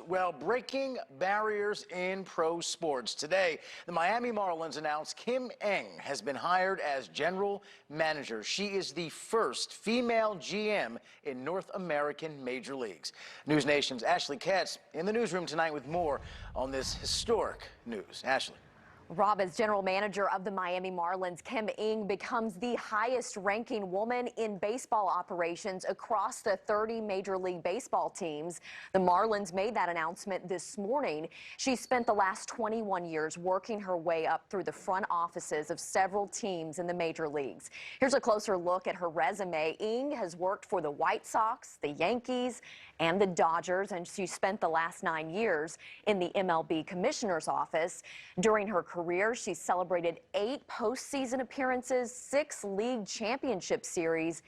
Well, breaking barriers in pro sports. Today, the Miami Marlins announced Kim Ng has been hired as general manager. She is the first female GM in North American major leagues. News Nation's Ashley Katz in the newsroom tonight with more on this historic news. Ashley. Rob, as general manager of the Miami Marlins, Kim Ng becomes the highest-ranking woman in baseball operations across the 30 Major League Baseball teams. The Marlins made that announcement this morning. She spent the last 21 years working her way up through the front offices of several teams in the major leagues. Here's a closer look at her resume. Ng has worked for the White Sox, the Yankees, and the Dodgers, and she spent the last 9 years in the MLB commissioner's office. During her career, she celebrated 8 postseason appearances, 6 league championship series,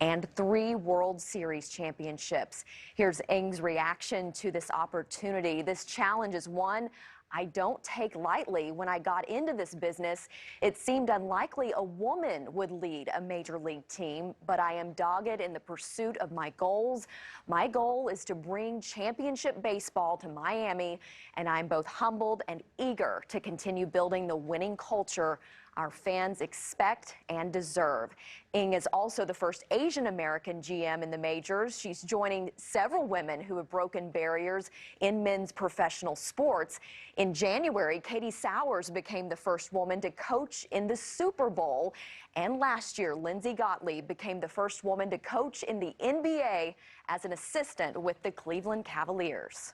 and 3 World Series championships. Here's Ng's reaction to this opportunity. This challenge is one I don't take lightly. When I got into this business, it seemed unlikely a woman would lead a major league team, but I am dogged in the pursuit of my goals. My goal is to bring championship baseball to Miami, and I'm both humbled and eager to continue building the winning culture our fans expect and deserve. Ng is also the first Asian American GM in the majors. She's joining several women who have broken barriers in men's professional sports. In January, Katie Sowers became the first woman to coach in the Super Bowl. And last year, Lindsey Gottlieb became the first woman to coach in the NBA as an assistant with the Cleveland Cavaliers.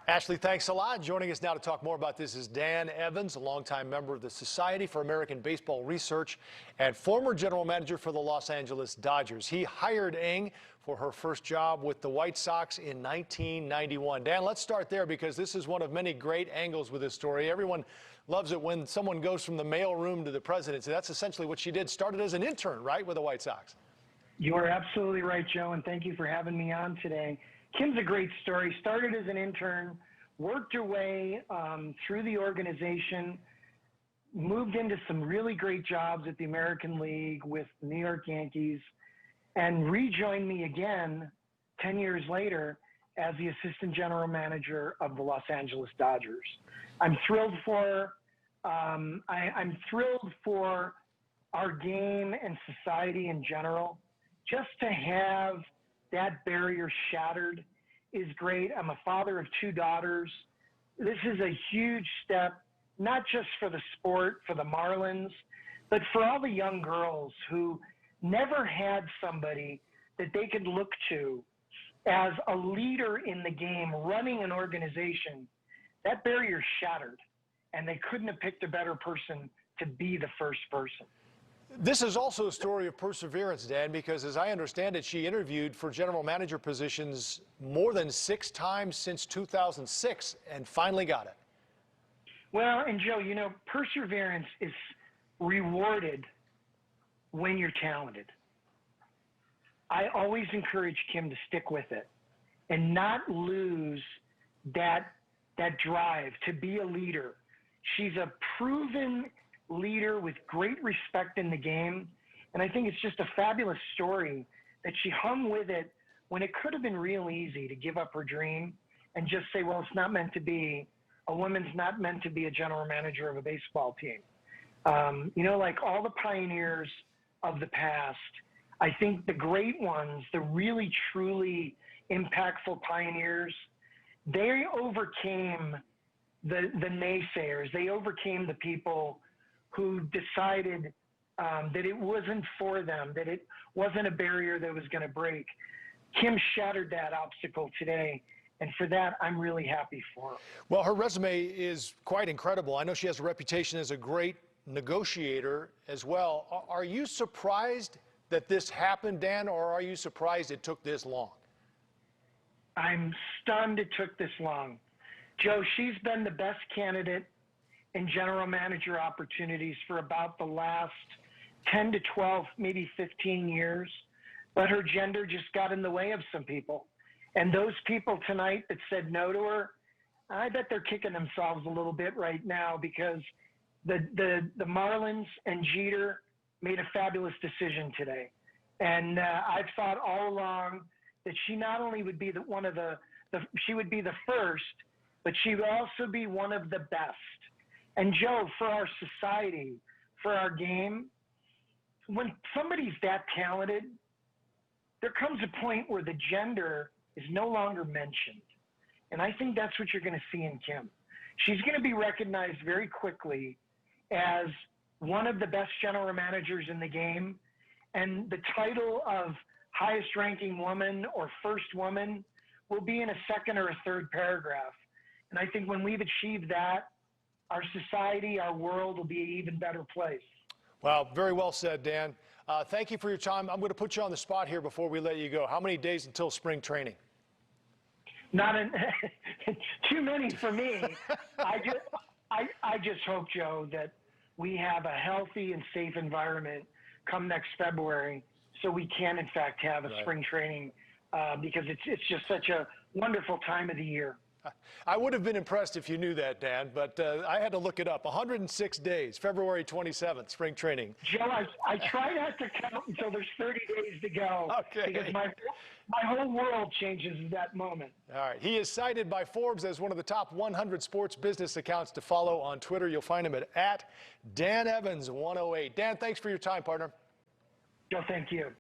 Ashley, thanks a lot. Joining us now to talk more about this is Dan Evans, a longtime member of the Society for American Baseball Research and former general manager for the Los Angeles Dodgers. He hired Ng for her first job with the White Sox in 1991. Dan, let's start there because this is one of many great angles with this story. Everyone loves it when someone goes from the mailroom to the presidency. That's essentially what she did. Started as an intern, right, with the White Sox? You are absolutely right, Joe, and thank you for having me on today. Kim's a great story. Started as an intern, worked her way through the organization, moved into some really great jobs at the American League with the New York Yankees, and rejoined me again 10 years later as the assistant general manager of the Los Angeles Dodgers. I'm thrilled for her. I'm thrilled for our game and society in general. Just to have that barrier shattered is great. I'm a father of 2 daughters. This is a huge step, not just for the sport, for the Marlins, but for all the young girls who never had somebody that they could look to as a leader in the game, running an organization. That barrier shattered, and they couldn't have picked a better person to be the first person. This is also a story of perseverance, Dan, because as I understand it, she interviewed for general manager positions more than 6 times since 2006 and finally got it. Well, and Joe, you know, perseverance is rewarded when you're talented. I always encourage Kim to stick with it and not lose that drive to be a leader. She's a proven leader with great respect in the game, and I think it's just a fabulous story that she hung with it when it could have been real easy to give up her dream and just say, well, it's not meant to be. A woman's not meant to be a general manager of a baseball team. You know, like all the pioneers of the past, I think the great ones, the really truly impactful pioneers, they overcame the naysayers. They overcame the people who decided that it wasn't for them, that it wasn't a barrier that was going to break. Kim shattered that obstacle today, and for that, I'm really happy for her. Well, her resume is quite incredible. I know she has a reputation as a great negotiator as well. Are you surprised that this happened, Dan, or are you surprised it took this long? I'm stunned it took this long. Joe, she's been the best candidate in general manager opportunities for about the last 10 to 12, maybe 15 years. But her gender just got in the way of some people. And those people tonight that said no to her, I bet they're kicking themselves a little bit right now because the Marlins and Jeter made a fabulous decision today. And I've thought all along that she not only would be one of the she would be the first, but she would also be one of the best. And Joe, for our society, for our game, when somebody's that talented, there comes a point where the gender is no longer mentioned. And I think that's what you're going to see in Kim. She's going to be recognized very quickly as one of the best general managers in the game. And the title of highest ranking woman or first woman will be in a second or a third paragraph. And I think when we've achieved that, our society, our world will be an even better place. Well, very well said, Dan. Thank you for your time. I'm going to put you on the spot here before we let you go. How many days until spring training? Not too many for me. I just hope, Joe, that we have a healthy and safe environment come next February, so we can in fact have a spring training because it's just such a wonderful time of the year. I would have been impressed if you knew that, Dan, but I had to look it up. 106 days, February 27th, spring training. Joe, I try not to count until there's 30 days to go. Okay. Because my whole world changes at that moment. All right. He is cited by Forbes as one of the top 100 sports business accounts to follow on Twitter. You'll find him at DanEvans108. Dan, thanks for your time, partner. Joe, thank you.